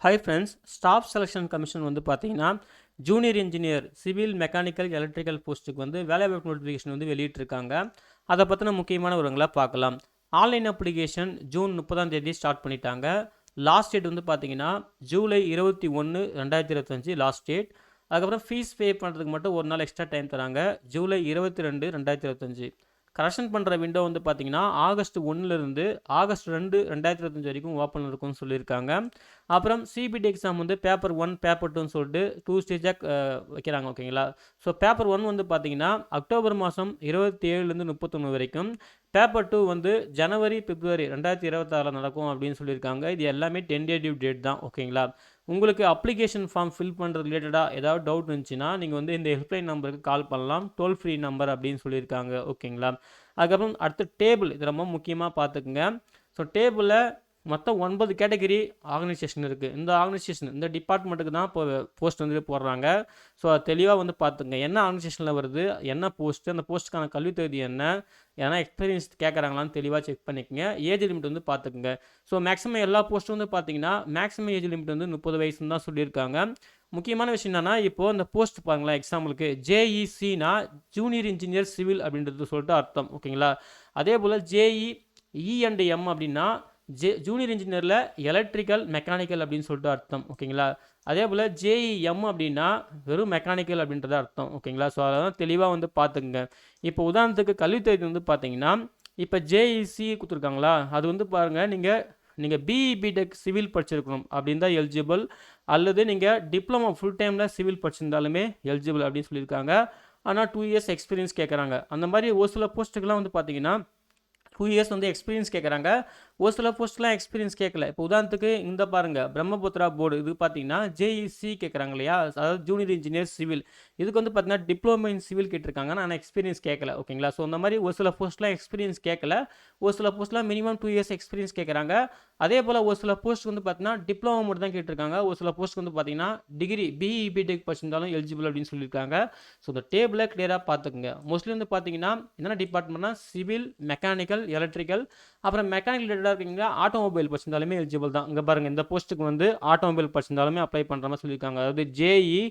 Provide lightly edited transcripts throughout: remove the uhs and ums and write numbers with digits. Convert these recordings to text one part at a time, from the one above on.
Hi friends, staff selection commission வந்து பார்த்தீங்கன்னா junior engineer civil mechanical electrical போஸ்ட்டுக்கு வந்து வேலைவாய்ப்பு நோட்டிஃபிகேஷன் வந்து வெளியிட்டிருக்காங்க. அதை பற்றின முக்கியமான விவரங்களை பார்க்கலாம். ஆன்லைன் அப்ளிகேஷன் ஜூன் 30 ஸ்டார்ட் பண்ணிட்டாங்க. லாஸ்ட் டேட் வந்து பார்த்தீங்கன்னா ஜூலை 21, 2025 லாஸ்ட் டேட். அதுக்கப்புறம் ஃபீஸ் பே பண்ணுறதுக்கு மட்டும் ஒரு நாள் எக்ஸ்ட்ரா டைம் தராங்க. ஜூலை 22, 2025. கரெக்ஷன் பண்ணுற விண்டோ வந்து பார்த்தீங்கன்னா ஆகஸ்ட் 1லேருந்து ஆகஸ்ட் 2, 2025 வரைக்கும் ஓப்பன் இருக்கும்னு சொல்லியிருக்காங்க. அப்புறம் சிபிடி எக்ஸாம் வந்து பேப்பர் 1 பேப்பர் 2ன்னு சொல்லிட்டு 2 ஸ்டேஜாக வைக்கிறாங்க. ஓகேங்களா? ஸோ பேப்பர் 1 வந்து பார்த்தீங்கன்னா அக்டோபர் மாதம் 27லேருந்து 31 வரைக்கும், பேப்பர் 2 வந்து ஜனவரி பிப்ரவரி 2026 நடக்கும் அப்படின்னு சொல்லியிருக்காங்க. இது எல்லாமே டென்டேட்டிவ் டேட் தான். ஓகேங்களா? உங்களுக்கு அப்ளிகேஷன் ஃபார்ம் ஃபில் பண்ணுறது ரிலேட்டடாக ஏதாவது டவுட் இருந்துச்சுன்னா நீங்கள் வந்து இந்த ஹெல்ப்லைன் நம்பருக்கு கால் பண்ணலாம். டோல் ஃப்ரீ நம்பர் அப்படின்னு சொல்லியிருக்காங்க. ஓகேங்களா? அதுக்கப்புறம் அடுத்து டேபிள், இது ரொம்ப முக்கியமாக பார்த்துக்குங்க. ஸோ டேபிளில் மொத்தம் 9 கேட்டகரி ஆர்கனைசேஷன் இருக்குது. இந்த ஆர்கனைசேஷன் இந்த டிபார்ட்மெண்ட்டுக்கு தான் இப்போ போஸ்ட் வந்து போடுறாங்க. ஸோ அது தெளிவாக வந்து பார்த்துங்க. என்ன ஆர்கனைசேஷனில் வருது, என்ன போஸ்ட்டு, அந்த போஸ்ட்டுக்கான கல்வி தகுதி என்ன, ஏன்னா எக்ஸ்பீரியன்ஸ் கேட்குறாங்களான்னு தெளிவாக செக் பண்ணிக்கோங்க. ஏஜ் லிமிட் வந்து பார்த்துக்குங்க. ஸோ மேக்ஸிமம் எல்லா போஸ்ட்டும் வந்து பார்த்தீங்கன்னா மேக்ஸிமம் ஏஜ் லிமிட் வந்து 30 வயசுன்னு தான் சொல்லியிருக்காங்க. முக்கியமான விஷயம் என்னன்னா, இப்போது இந்த போஸ்ட் பாருங்களேன், எக்ஸாம்பிளுக்கு ஜேஇசினா ஜூனியர் இன்ஜினியர் சிவில் அப்படின்றது சொல்லிட்டு அர்த்தம். ஓகேங்களா? அதே போல் ஜேஇ இ&எம் அப்படின்னா ஜூனியர் இன்ஜினியரில் எலக்ட்ரிக்கல் மெக்கானிக்கல் அப்படின்னு சொல்லிட்டு அர்த்தம். ஓகேங்களா? அதே போல் ஜேஇஎம் அப்படின்னா வெறும் மெக்கானிக்கல் அப்படின்றத அர்த்தம். ஓகேங்களா? ஸோ அதெல்லாம் தெளிவாக வந்து பார்த்துக்குங்க. இப்போ உதாரணத்துக்கு கல்வித்தகுதி வந்து பார்த்தீங்கன்னா, இப்போ ஜேஇசி கொடுத்துருக்காங்களா, அது வந்து பாருங்கள், நீங்கள் பிஇ பிடெக் சிவில் படிச்சிருக்கணும் அப்படின்னு தான் எலிஜிபிள். அல்லது நீங்கள் டிப்ளமோ ஃபுல் டைமில் சிவில் படிச்சிருந்தாலுமே எலிஜிபிள் அப்படின்னு சொல்லியிருக்காங்க. ஆனால் 2 இயர்ஸ் எக்ஸ்பீரியன்ஸ் கேட்குறாங்க. அந்த மாதிரி ஒரு சில போஸ்ட்டுக்கெல்லாம் வந்து பார்த்தீங்கன்னா 2 இயர்ஸ் வந்து எக்ஸ்பீரியன்ஸ் கேட்குறாங்க. ஒரு சில போஸ்ட்லாம் எக்ஸ்பீரியன்ஸ் கேட்கல. இப்போ உதாரணத்துக்கு இந்த பாருங்கள், பிரம்மபுத்திரா போர்டு இது பார்த்தீங்கன்னா ஜேஇசி கேட்குறாங்க இல்லையா, அதாவது ஜூனியர் இன்ஜினியர் சிவில். இதுக்கு வந்து பார்த்தீங்கன்னா டிப்ளமோ இன் சிவில் கேட்டிருக்காங்க, ஆனால் எக்ஸ்பீரியன்ஸ் கேட்கல. ஓகேங்களா? ஸோ அந்த மாதிரி ஒரு சில போஸ்ட்லாம் எக்ஸ்பீரியன்ஸ் கேட்கல, ஒரு சில போஸ்ட்லாம் மினிமம் 2 இயர்ஸ் எக்ஸ்பீரியன்ஸ் கேட்குறாங்க. அதே போல் ஒரு சில போஸ்ட் வந்து பார்த்தீங்கன்னா டிப்ளமோ மட்டும் தான் கேட்டிருக்காங்க. ஒரு சில போஸ்ட் வந்து பார்த்தீங்கன்னா டிகிரி பிஇ பிடெக் படிச்சிருந்தாலும் எலிஜிபிள் அப்படின்னு சொல்லியிருக்காங்க. ஸோ இந்த டேபிளை கிளியராக பார்த்துக்குங்க. மோஸ்ட்லி வந்து பார்த்தீங்கன்னா என்னென்ன டிபார்ட்மெண்ட்னா சிவில், மெக்கானிக்கல், எலக்ட்ரிக்கல், அப்புறம் மெக்கானிக்கல் ரிலேட்டடாக இருக்கீங்க ஆட்டோமொபைல் படிச்சிருந்தாலுமே எலிஜிபிள் தான். இங்கே பாருங்கள், இந்த போஸ்ட்டுக்கு வந்து ஆட்டோமொபைல் படிச்சிருந்தாலுமே அப்ளை பண்ணுற மாதிரி சொல்லியிருக்காங்க. அதாவது ஜேஇ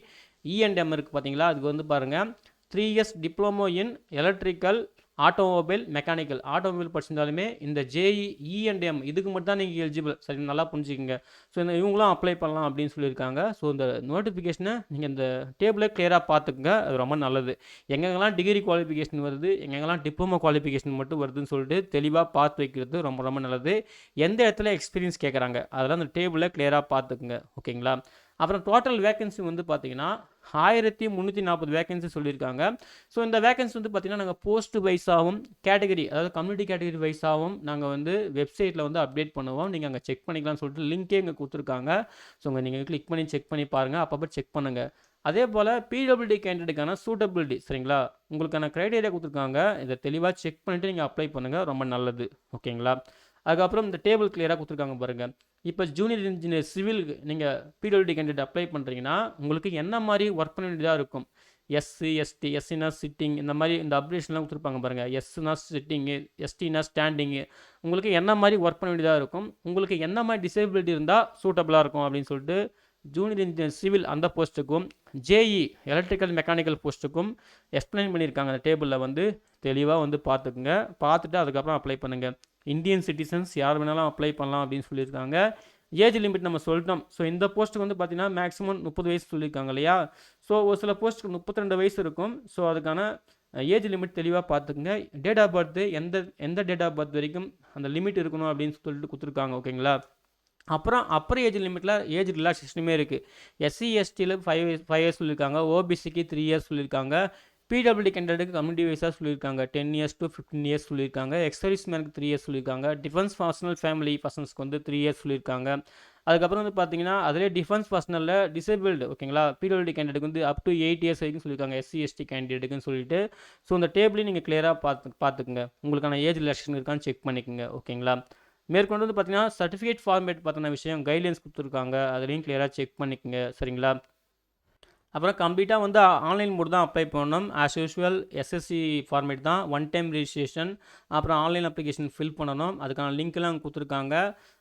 இ&எம் இருக்குது பார்த்தீங்களா, அதுக்கு வந்து பாருங்கள் 3 years diploma in electrical automobile mechanical, automobile படிச்சிருந்தாலுமே இந்த ஜேஇ இ&எம் இதுக்கு மட்டும் தான் நீங்கள் எலிஜிபிள். சரி, நல்லா புரிஞ்சுக்கோங்க. ஸோ இந்த இவங்களும் அப்ளை பண்ணலாம் அப்படின்னு சொல்லியிருக்காங்க. ஸோ இந்த நோட்டிஃபிகேஷனை நீங்கள் இந்த டேபிளை கிளியராக பார்த்துக்குங்க, அது ரொம்ப நல்லது. எங்கெங்கெல்லாம் டிகிரி குவாலிஃபிகேஷன் வருது, எங்கெங்கெல்லாம் டிப்ளமோ குவாலிஃபிகேஷன் மட்டும் வருதுன்னு சொல்லிட்டு தெளிவாக பார்த்து வைக்கிறது ரொம்ப ரொம்ப நல்லது. எந்த இடத்துல எக்ஸ்பீரியன்ஸ் கேட்குறாங்க அதெல்லாம் அந்த டேபிளை கிளியராக பார்த்துக்குங்க. ஓகேங்களா? அப்புறம் டோட்டல் வேகன்சி வந்து பார்த்தீங்கன்னா 1340 வேகன்சி சொல்லியிருக்காங்க. ஸோ இந்த வேகன்சி வந்து பார்த்தீங்கன்னா நாங்கள் போஸ்ட் வைஸாகவும் கேட்டகரி, அதாவது கம்யூனிட்டி கேட்டகரி வைஸாகவும் நாங்கள் வந்து வெப்சைட்டில் வந்து அப்டேட் பண்ணுவோம். நீங்கள் அங்கே செக் பண்ணிக்கலாம்னு சொல்லிட்டு லிங்க்கே இங்கே கொடுத்துருக்காங்க. ஸோ நீங்கள் கிளிக் பண்ணி செக் பண்ணி பாருங்கள், அப்பப்போ செக் பண்ணுங்கள். அதே போல் பிடபிள்யூடி கேண்டிடேட்டுக்கான சூட்டபிலிட்டி, சரிங்களா, உங்களுக்கான க்ரைட்டீரியா கொடுத்துருக்காங்க. இதை தெளிவாக செக் பண்ணிவிட்டு நீங்கள் அப்ளை பண்ணுங்கள், ரொம்ப நல்லது. ஓகேங்களா? அதுக்கப்புறம் இந்த டேபிள் கிளியராக கொடுத்துருக்காங்க பாருங்கள். இப்போ ஜூனியர் இன்ஜினியர் சிவிலுக்கு நீங்கள் பிடபிள்யூடி கேண்டிடேட் அப்ளை பண்ணுறீங்கன்னா உங்களுக்கு என்ன மாதிரி ஒர்க் பண்ண வேண்டியதாக இருக்கும், எஸ்சி எஸ்டி, எஸ்சினா சிட்டிங், இந்த மாதிரி இந்த அப்டேஷன்லாம் கொடுத்துருப்பாங்க பாருங்கள். எஸ்னா சிட்டிங்கு, எஸ்டினா ஸ்டாண்டிங்கு, உங்களுக்கு என்ன மாதிரி ஒர்க் பண்ண வேண்டியதாக இருக்கும், உங்களுக்கு என்ன மாதிரி டிசேபிலிட்டி இருந்தால் சூட்டபுளாக இருக்கும் அப்படின்னு சொல்லிட்டு ஜூனியர் இன்ஜினியர் சிவில் அந்த போஸ்ட்டுக்கும் ஜேஇ எலக்ட்ரிக்கல் மெக்கானிக்கல் போஸ்ட்டுக்கும் எக்ஸ்பிளைன் பண்ணியிருக்காங்க. அந்த டேபிளில் வந்து தெளிவாக வந்து பார்த்துக்குங்க. பார்த்துட்டு அதுக்கப்புறம் அப்ளை பண்ணுங்கள். இந்தியன் சிட்டிசன்ஸ் யார் வேணாலும் அப்ளை பண்ணலாம் அப்படின்னு சொல்லியிருக்காங்க. ஏஜ் லிமிட் நம்ம சொல்லிட்டோம். ஸோ இந்த போஸ்ட்டுக்கு வந்து பார்த்தீங்கன்னா மேக்ஸிமம் 30 வயசு சொல்லியிருக்காங்க இல்லையா. ஸோ ஒரு சில போஸ்ட்டுக்கு 32 வயசு இருக்கும். ஸோ அதுக்கான ஏஜ் லிமிட் தெளிவாக பார்த்துக்குங்க. டேட் ஆஃப் பர்த்து எந்த டேட் ஆஃப் பர்த் வரைக்கும் அந்த லிமிட் இருக்கணும் அப்படின்னு சொல்லிட்டு கொடுத்துருக்காங்க. ஓகேங்களா? அப்புறம் ஏஜ் லிமிட்டில் ஏஜ் ரிலாக்ஸேஷனுமே இருக்குது. எஸ்சி எஸ்டியில் 5 இயர்ஸ் சொல்லியிருக்காங்க. ஓபிசிக்கு 3 இயர்ஸ் சொல்லியிருக்காங்க. பிடபிள்யூடி கேண்டிடேட்டுக்கு கம்யூனிட்டி வைஸாக சொல்லியிருக்காங்க 10 இயர்ஸ் டு 15 இயர்ஸ் சொல்லியிருக்காங்க. எக்ஸர்வீஸ் மேனுக்கு 3 இயர்ஸ் சொல்லியிருக்காங்க. டிஃபென்ஸ் பர்சனல் ஃபேமிலி பர்சன்ஸ்க்கு வந்து 3 இயர்ஸ் சொல்லியிருக்காங்க. அதுக்கப்புறம் வந்து பார்த்தீங்கன்னா அதிலே டிஃபென்ஸ் பர்சனலில் டிசேபிள்டு, ஓகேங்களா, பிடபிள்யூடி கேண்டிடேட்டுக்கு வந்து அப் டு 8 இயர்ஸ் வரைக்கும் சொல்லியிருக்காங்க எஸ்சி எஸ்டி கேண்டிடேட்டுக்குன்னு சொல்லிட்டு. ஸோ இந்த டேபிளையும் நீங்கள் கிளியராக பார்த்துக்குங்க. உங்களுக்கான ஏஜ் ரிலாக்ஸேஷன் இருக்கான்னு செக் பண்ணிக்கோங்க. ஓகேங்களா? மேற்கொண்டு வந்து பார்த்தீங்கன்னா சர்டிஃபிகேட் ஃபார்மேட் பார்த்தின விஷயம் கைட்லைன்ஸ் கொடுத்துருக்காங்க, அதுலேயும் கிளியராக செக் பண்ணிக்கோங்க. சரிங்களா? அப்புறம் கம்ப்ளீட்டாக வந்து ஆன்லைன் மோட் தான் அப்ளை பண்ணணும். ஆஸ் யூஷுவல் எஸ்எஸ்சி ஃபார்மேட் தான். ஒன் டைம் ரெஜிஸ்ட்ரேஷன், அப்புறம் ஆன்லைன் அப்ளிகேஷன் ஃபில் பண்ணணும். அதுக்கான லிங்க்லாம் கொடுத்துருக்காங்க.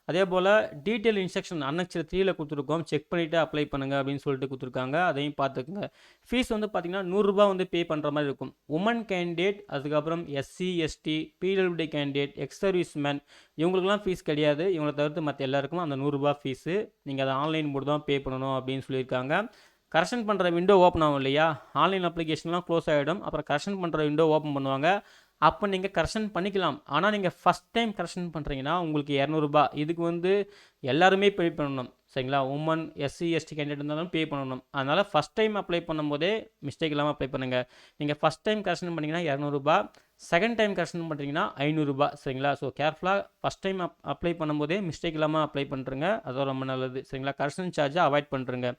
அதே போல் டீட்டெயில் இன்ஸ்ட்ரக்ஷன் அன்னெக்ஸ் 3ல கொடுத்துருக்கோம். செக் பண்ணிவிட்டு அப்ளை பண்ணுங்கள் அப்படின்னு சொல்லிட்டு கொடுத்துருக்காங்க. அதையும் பார்த்துக்குங்க. ஃபீஸ் வந்து பார்த்திங்கன்னா ₹100 வந்து பே பண்ணுற மாதிரி இருக்கும். உமன் கேண்டிடேட், அதுக்கப்புறம் SC ST PWD candidate, ex serviceman, இவங்களுக்குலாம் ஃபீஸ் கிடையாது. இவங்களை தவிர்த்து மற்ற எல்லாருக்கும் அந்த ₹100 ஃபீஸு. நீங்கள் அதை ஆன்லைன் மோட் தான் பே பண்ணணும் அப்படின்னு சொல்லியிருக்காங்க. கரெக்ஷன் பண்ணுற விண்டோ ஓப்பன் ஆகும் இல்லையா, ஆன்லைன் அப்ளிகேஷன்லாம் க்ளோஸ் ஆகிடும். அப்புறம் கரெக்ஷன் பண்ணுற விண்டோ ஓப்பன் பண்ணுவாங்க. அப்போ நீங்கள் கரெக்ஷன் பண்ணிக்கலாம். ஆனால் நீங்கள் ஃபஸ்ட் டைம் கரெக்ஷன் பண்ணுறீங்கன்னா உங்களுக்கு ₹200. இதுக்கு வந்து எல்லாருமே பே பண்ணணும், சரிங்களா? உமன் எஸ்சி எஸ்டி கேண்டிடேட் இருந்தாலும் பே பண்ணணும். அதனால் ஃபஸ்ட் டைம் அப்ளை பண்ணும்போதே மிஸ்டேக் இல்லாமல் அப்ளை பண்ணுங்கள். நீங்கள் ஃபஸ்ட் டைம் கரெக்ஷன் பண்ணிங்கன்னா ₹200, செகண்ட் டைம் கரெக்ஷன் பண்ணுறீங்கன்னா ₹500, சரிங்களா? ஸோ கேர்ஃபுல்லாக ஃபஸ்ட் டைம் அப்ளை பண்ணும்போதே மிஸ்டேக் இல்லாமல் அப்ளை பண்ணுறங்க. அதுவும் ரொம்ப நல்லது, சரிங்களா? கரெக்ஷன் சார்ஜை அவாய்ட் பண்ணுறங்க.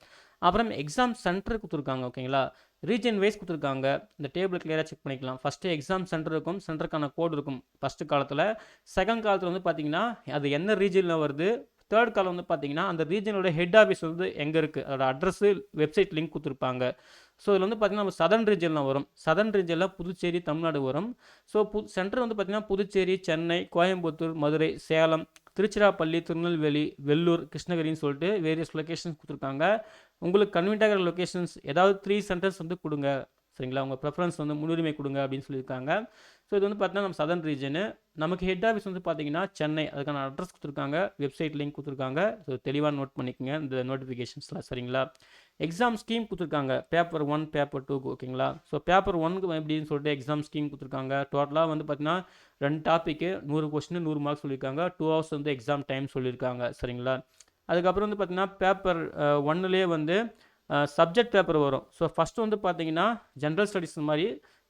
அப்புறம் எக்ஸாம் சென்டர் கொடுத்துருக்காங்க, ஓகேங்களா? ரீஜன் வைஸ் கொடுத்துருக்காங்க. இந்த டேபிள் கிளியராக செக் பண்ணிக்கலாம். ஃபஸ்ட்டு எக்ஸாம் சென்டர் இருக்கும், சென்டருக்கான கோட் இருக்கும் ஃபஸ்ட்டு காலத்தில். செகண்ட் காலத்தில் வந்து பார்த்தீங்கன்னா அது என்ன ரீஜனில் வருது. தேர்ட் காலம் வந்து பார்த்தீங்கன்னா அந்த ரீஜனோட ஹெட் ஆஃபீஸ் வந்து எங்கே இருக்குது, அதோட அட்ரஸு, வெப்சைட் லிங்க் கொடுத்துருப்பாங்க. ஸோ இதில் வந்து பார்த்திங்கன்னா நம்ம சதர்ன் ரீஜனில் வரும். சதர்ன் ரீஜனில் புதுச்சேரி, தமிழ்நாடு வரும். ஸோ சென்டர் வந்து பார்த்திங்கன்னா புதுச்சேரி, சென்னை, கோயம்புத்தூர், மதுரை, சேலம், திருச்சிராப்பள்ளி, திருநெல்வேலி, வெள்ளூர், கிருஷ்ணகிரின்னு சொல்லிட்டு வேரியஸ் லொக்கேஷன்ஸ் கொடுத்துருக்காங்க. உங்களுக்கு கன்வீனியன்ட் ஆகிற லொக்கேஷன்ஸ் ஏதாவது 3 சென்டர்ஸ் வந்து கொடுங்க, சரிங்களா? உங்கள் ப்ரெஃபரன்ஸ் வந்து முன்னுரிமை கொடுங்க அப்படின்னு சொல்லியிருக்காங்க. ஸோ இது வந்து பார்த்தீங்கன்னா நம்ம சதர்ன் ரீஜனு. நமக்கு ஹெட் ஆஃபீஸ் வந்து பார்த்தீங்கன்னா சென்னை, அதுக்கான அட்ரஸ் கொடுத்துருக்காங்க, வெப்சைட் லிங்க் கொடுத்துருக்காங்க. ஸோ தெளிவாக நோட் பண்ணிக்கோங்க இந்த நோட்டிஃபிகேஷன்ஸ்லாம், சரிங்களா? எக்ஸாம் ஸ்கீம் கொடுத்துருக்காங்க, பேப்பர் 1, பேப்பர் 2க்கு, ஓகேங்களா? ஸோ பேப்பர் 1க்கு எப்படின்னு சொல்லிட்டு எக்ஸாம் ஸ்கீம் கொடுத்துருக்காங்க. டோட்டலாக வந்து பார்த்தீங்கன்னா 2 டாப்பிக்கு 100 கொஸ்டின் 100 மார்க்ஸ் சொல்லியிருக்காங்க. 2 ஹவர்ஸ் வந்து எக்ஸாம் டைம் சொல்லியிருக்காங்க, சரிங்களா? அதுக்கப்புறம் வந்து பார்த்தீங்கன்னா பேப்பர் 1லேயே வந்து சப்ஜெக்ட் பேப்பர் வரும். ஸோ ஃபஸ்ட்டு வந்து பார்த்தீங்கன்னா ஜென்ரல் ஸ்டடீஸ் மாதிரி,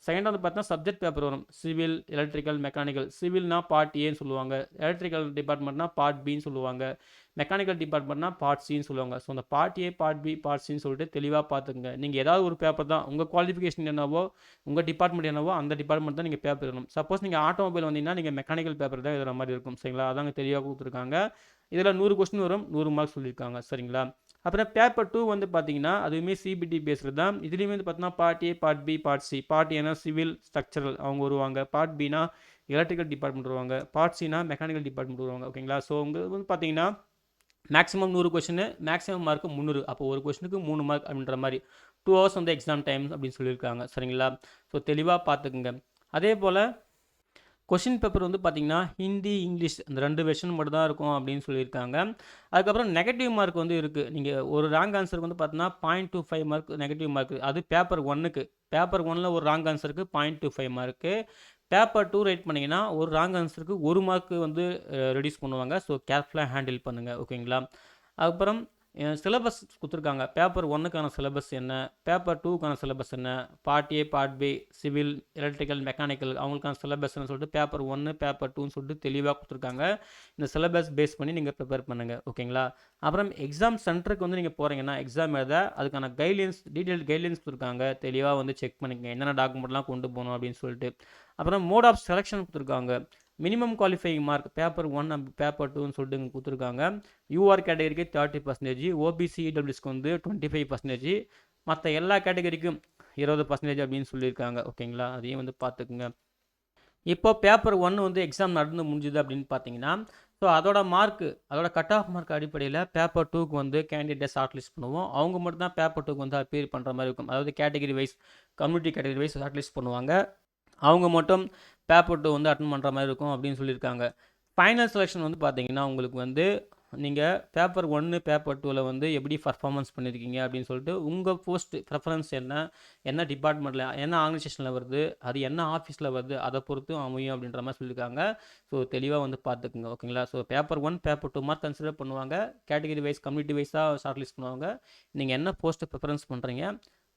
செகண்டாக வந்து பார்த்தீங்கன்னா சப்ஜெக்ட் பேப்பர் வரும். Civil, electrical, mechanical. சிவில்னா பார்ட் ஏன்னு சொல்லுவாங்க, எலக்ட்ரிக்கல் டிபார்ட்மெண்ட்னா பார்ட் பின்னு சொல்லுவாங்க, மெக்கானிக்கல் டிபார்ட்மெண்ட்னா பார்ட் சின்னு சொல்லுவாங்க. ஸோ அந்த part A, part B, part சின்னு சொல்லிட்டு தெளிவாக பார்த்துக்குங்க. நீங்கள் ஏதாவது ஒரு பேப்பர் தான், உங்கள் குவாலிஃபிகேஷன் என்னவோ, உங்கள் டிபார்ட்மெண்ட் என்னவோ அந்த டிபார்ட்மெண்ட் தான் நீங்கள் பேப்பர் எழுதணும். சப்போஸ் நீங்கள் ஆட்டோமொபைல் வந்தீங்கன்னா நீங்கள் மெக்கானிக்கல் பேப்பர் தான் எழுதுகிற மாதிரி இருக்கும், சரிங்களா? அதாங்க தெளிவாக கொடுத்துருக்காங்க. இதில் 100 கொஸ்டின் வரும், 100 மார்க்ஸ் சொல்லியிருக்காங்க, சரிங்களா? அப்புறம் பேப்பர் 2 வந்து பார்த்தீங்கன்னா அதுவுமே சிபிடி பேஸ்டு தான். இதுலேயுமே வந்து பார்த்தீங்கன்னா part A, part B, part C. Part ஏனா சிவில் ஸ்ட்ரக்சரல் அவங்க வருவாங்க, பார்ட் பினா எலக்ட்ரிக்கல் டிபார்ட்மெண்ட் வருவாங்க, பார்ட் சினா மெக்கானிக்கல் டிபார்ட்மெண்ட் வருவாங்க, ஓகேங்களா? ஸோ உங்களுக்கு வந்து பார்த்தீங்கன்னா மேக்ஸிமம் 100 கொஸ்டின், மேக்ஸிமம் மார்க்கு 300. அப்போ ஒரு கொஸ்டினுக்கு 3 மார்க் அப்படின்ற மாதிரி 2 ஹவர்ஸ் வந்து எக்ஸாம் டைம் அப்படின்னு சொல்லியிருக்காங்க, சரிங்களா? ஸோ தெளிவாக பார்த்துக்குங்க. அதே போல் கொஷின் பேப்பர் வந்து பார்த்திங்கன்னா ஹிந்தி, இங்கிலீஷ் அந்த 2 வெர்ஷன் மட்டும் தான் இருக்கும் அப்படின்னு சொல்லியிருக்காங்க. அதுக்கப்புறம் நெகட்டிவ் மார்க் வந்து இருக்குது. நீங்கள் ஒரு ராங் ஆன்சருக்கு வந்து பார்த்தீங்கன்னா 0.25 மார்க் நெகட்டிவ் மார்க். அது பேப்பர் 1க்கு. பேப்பர் 1ல் ஒரு ராங் ஆன்சருக்கு 0.25 மார்க்கு. பேப்பர் 2 ரைட் பண்ணிங்கன்னா ஒரு ராங் ஆன்சருக்கு 1 மார்க்கு வந்து ரெடியூஸ் பண்ணுவாங்க. ஸோ கேர்ஃபுல்லாக ஹேண்டில் பண்ணுங்கள், ஓகேங்களா? அதுக்கப்புறம் சிலபஸ் கொடுத்துருக்காங்க. பேப்பர் 1க்கான சிலபஸ் என்ன, பேப்பர் 2க்கான சிலபஸ் என்ன, part A, part B, civil, electrical, mechanical அவங்களுக்கான சிலபஸ் என்ன சொல்லிட்டு பேப்பர் 1, பேப்பர் 2ன்னு சொல்லிட்டு தெளிவாக கொடுத்துருக்காங்க. இந்த சிலபஸ் பேஸ் பண்ணி நீங்கள் ப்ரிப்பேர் பண்ணுங்கள், ஓகேங்களா? அப்புறம் எக்ஸாம் சென்டருக்கு வந்து நீங்கள் போகிறீங்கன்னா எக்ஸாம் எழுத அதுக்கான கைட்லைன்ஸ், டீட்டெயில் கைட்லைன்ஸ் கொடுத்துருக்காங்க. தெளிவாக வந்து செக் பண்ணிக்கங்க என்னென்ன டாக்குமெண்ட்லாம் கொண்டு போகணும் அப்படின்னு சொல்லிட்டு. அப்புறம் மோட் ஆஃப் செலெக்ஷன் கொடுத்துருக்காங்க. Minimum qualifying mark paper 1 paper 2ன்னு சொல்லிட்டு இங்கே கொடுத்துருக்காங்க. யூஆர் கேட்டகரிக்கு 30%, ஓபிசி இடபிள்யூஸ்க்கு வந்து 25%, மற்ற எல்லா கேட்டகரிக்கும் 20% அப்படின்னு சொல்லியிருக்காங்க, ஓகேங்களா? அதையும் வந்து பார்த்துக்குங்க. இப்போ பேப்பர் 1 வந்து எக்ஸாம் நடந்து முடிஞ்சுது அப்படின்னு பார்த்தீங்கன்னா, ஸோ அதோட மார்க்கு, அதோட கட் ஆஃப் மார்க் அடிப்படையில் பேப்பர் 2க்கு வந்து கேண்டிடேட் ஷார்ட் லிஸ்ட் பண்ணுவோம். அவங்க மட்டும் தான் பேப்பர் 2க்கு வந்து அப்பீர் பண்ணுற மாதிரி இருக்கும். அதாவது category wise, community category wise shortlist பண்ணுவாங்க. அவங்க மட்டும் பேப்பர் 2 வந்து அட்டன் பண்ணுற மாதிரி இருக்கும் அப்படின்னு சொல்லியிருக்காங்க. ஃபைனல் செலெக்ஷன் வந்து பார்த்தீங்கன்னா உங்களுக்கு வந்து நீங்கள் பேப்பர் 1, பேப்பர் 2ல் வந்து எப்படி பர்ஃபார்மன்ஸ் பண்ணியிருக்கீங்க அப்படின்னு சொல்லிட்டு உங்கள் போஸ்ட் ப்ரெஃபரன்ஸ் என்ன டிபார்ட்மெண்ட்டில், என்ன ஆர்கனைசேஷனில் வருது, அது என்ன ஆஃபீஸில் வருது, அதை பொறுத்து அமையும் அப்படின்ற மாதிரி சொல்லியிருக்காங்க. ஸோ தெளிவாக வந்து பார்த்துக்குங்க, ஓகேங்களா? So paper 1, paper 2 mark consider பண்ணுவாங்க. கேட்டகரி வைஸ், கம்யூனிட்டி வைஸாக ஷார்ட் லிஸ்ட் பண்ணுவாங்க. நீங்கள் என்ன போஸ்ட்டு ப்ரிஃபரன்ஸ் பண்ணுறீங்க,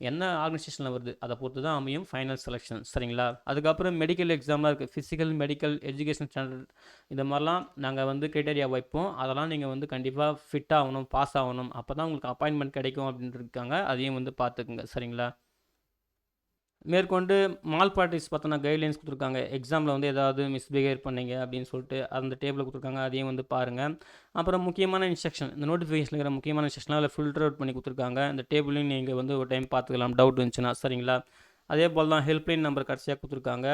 என்ன ஆர்கனைசேஷனில் வருது, அதை பொறுத்து தான் அமையும் ஃபைனல் செலெக்ஷன், சரிங்களா? அதுக்கப்புறம் மெடிக்கல் எக்ஸாம்லாம் இருக்குது. ஃபிசிக்கல், மெடிக்கல், எஜுகேஷன் ஸ்டாண்டர்ட் இந்த மாதிரிலாம் நாங்கள் வந்து க்ரைட்டேரியா வைப்போம். அதெல்லாம் நீங்கள் வந்து கண்டிப்பாக ஃபிட் ஆகணும், பாஸ் ஆகணும், அப்போ தான் உங்களுக்கு அப்பாயின்மெண்ட் கிடைக்கும் அப்படின்ட்டு இருக்காங்க. அதையும் வந்து பார்த்துக்குங்க, சரிங்களா? மேற்கொண்டு மால் ப்ராக்டிஸ் பார்த்தோன்னா கைட்லைன்ஸ் கொடுத்துருக்காங்க. எக்ஸாமில் வந்து ஏதாவது மிஸ்பிஹேவ் பண்ணீங்க அப்படின்னு சொல்லிட்டு அந்த டேபிளில் கொடுத்துருக்காங்க. அதையும் வந்து பாருங்கள். அப்புறம் முக்கியமான இன்ஸ்ட்ரக்ஷன், இந்த நோட்டிஃபிகேஷனில் இருக்கிற முக்கியமான இன்ஸ்ட்ரக்ஷன்லாம் அதில் ஃபில்டர் அவுட் பண்ணி கொடுத்துருக்காங்க. இந்த டேபிளையும் நீங்கள் வந்து ஒரு டைம் பார்த்துக்கலாம் டவுட் இருந்துச்சுன்னா, சரிங்களா? அதே போல் தான் ஹெல்ப்லைன் நம்பர் கடைசியாக கொடுத்துருக்காங்க.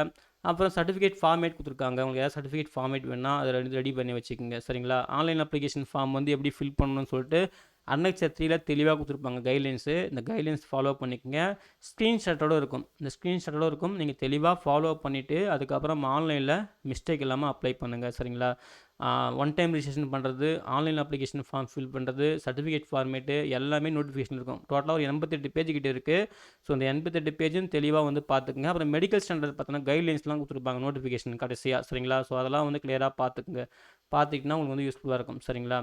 அப்புறம் சர்டிஃபிகேட் ஃபார்மேட் கொடுத்துருக்காங்க. உங்களுக்கு ஏதாவது சர்டிஃபிகேட் ஃபார்மேட் வேணால் அதை ரெடி பண்ணி வச்சுக்கோங்க, சரிங்களா? ஆன்லைன் அப்ளிகேஷன் ஃபார்ம் வந்து எப்படி ஃபில் பண்ணணும்னு சொல்லிட்டு அன்னெக்சர் 3ல தெளிவாக கொடுத்துருப்பாங்க கைட்லைன்ஸு. இந்த கைட்லைன்ஸ் ஃபாலோ பண்ணிக்கோங்க. ஸ்க்ரீன்ஷாட்டோடு இருக்கும், இந்த ஸ்க்ரீன்ஷாட்டோடு இருக்கும். நீங்கள் தெளிவாக ஃபாலோ பண்ணிவிட்டு அதுக்கப்புறம் ஆன்லைனில் மிஸ்டேக் இல்லாமல் அப்ளை பண்ணுங்கள், சரிங்களா? ஒன் டைம் ரிஜிஸ்ட்ரேஷன் பண்ணுறது, ஆன்லைன் அப்ளிகேஷன் ஃபார்ம் ஃபில் பண்ணுறது, சர்டிஃபிகேட் ஃபார்மேட்டு எல்லாமே நோட்டிஃபிகேஷன் இருக்கும். டோட்டலாக ஒரு 88 பேஜ் கிட்ட இருக்குது. ஸோ இந்த 88 பேஜும் தெளிவாக வந்து பார்த்துக்குங்க. அப்புறம் மெடிக்கல் ஸ்டாண்டர்ட் பார்த்தோன்னா கைட்லைன்ஸ்லாம் கொடுத்துருப்பாங்க நோட்டிஃபிகேஷன் கடைசியாக, சரிங்களா? ஸோ அதெல்லாம் வந்து கிளியராக பார்த்துக்குங்க. பார்த்துக்கிட்டிங்கன்னா உங்களுக்கு வந்து யூஸ்ஃபுல்லாக இருக்கும், சரிங்களா?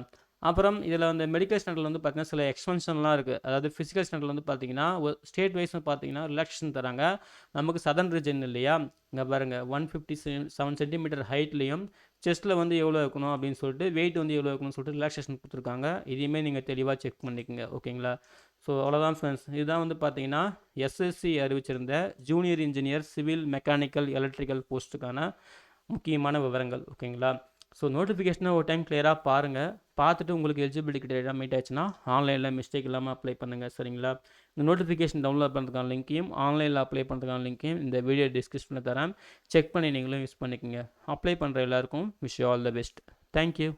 அப்புறம் இதில் வந்து மெடிக்கல் ஸ்டாண்டர்டில் வந்து பார்த்தீங்கன்னா சில எக்ஸ்பென்ஷன்லாம் இருக்குது. அதாவது ஃபிசிக்கல் ஸ்டாண்டர்டில் வந்து பார்த்தீங்கன்னா ஸ்டேட் வைஸ் பார்த்தீங்கன்னா ரிலாக்ஸேஷன் தராங்க. நமக்கு சதர்ன் ரீஜன் இல்லையா, இங்கே பாருங்கள் 157 சென்டிமீட்டர் ஹைட்லேயும் செஸ்ட்டில் வந்து எவ்வளோ இருக்கணும் அப்படின்னு சொல்லிட்டு, வெயிட் வந்து எவ்வளோ இருக்கணும்னு சொல்லிட்டு ரிலாக்ஸேஷன் கொடுத்துருக்காங்க. இதையுமே நீங்கள் தெளிவாக செக் பண்ணிக்கோங்க, ஓகேங்களா? ஸோ அவ்வளோதான் ஃப்ரெண்ட்ஸ். இதுதான் வந்து பார்த்தீங்கன்னா எஸ்எஸ்சி அறிவிச்சிருந்த junior engineer civil mechanical electrical போஸ்ட்டுக்கான முக்கியமான விவரங்கள், ஓகேங்களா? ஸோ நோட்டிஃபிகேஷனை ஒரு டைம் கிளியராக பாருங்கள். பார்த்துட்டு உங்களுக்கு எலிஜிபிலிட்டி கிட்டே மீட் ஆச்சுன்னா ஆன்லைனில் மிஸ்டேக் இல்லாமல் அப்ளை பண்ணுங்கள், சரிங்களா? இந்த நோட்டிஃபிகேஷன் டவுன்லோட் பண்ணுறதுக்கான லிங்க்கையும் ஆன்லைனில் அப்ளை பண்ணுறதுக்கான லிங்க்கையும் இந்த வீடியோ டிஸ்கிரிப்ஷனில் தரேன். செக் பண்ணி நீங்களும் யூஸ் பண்ணிக்கோங்க. அப்ளை பண்ணுற எல்லாருக்கும் wish you all the best. Thank you.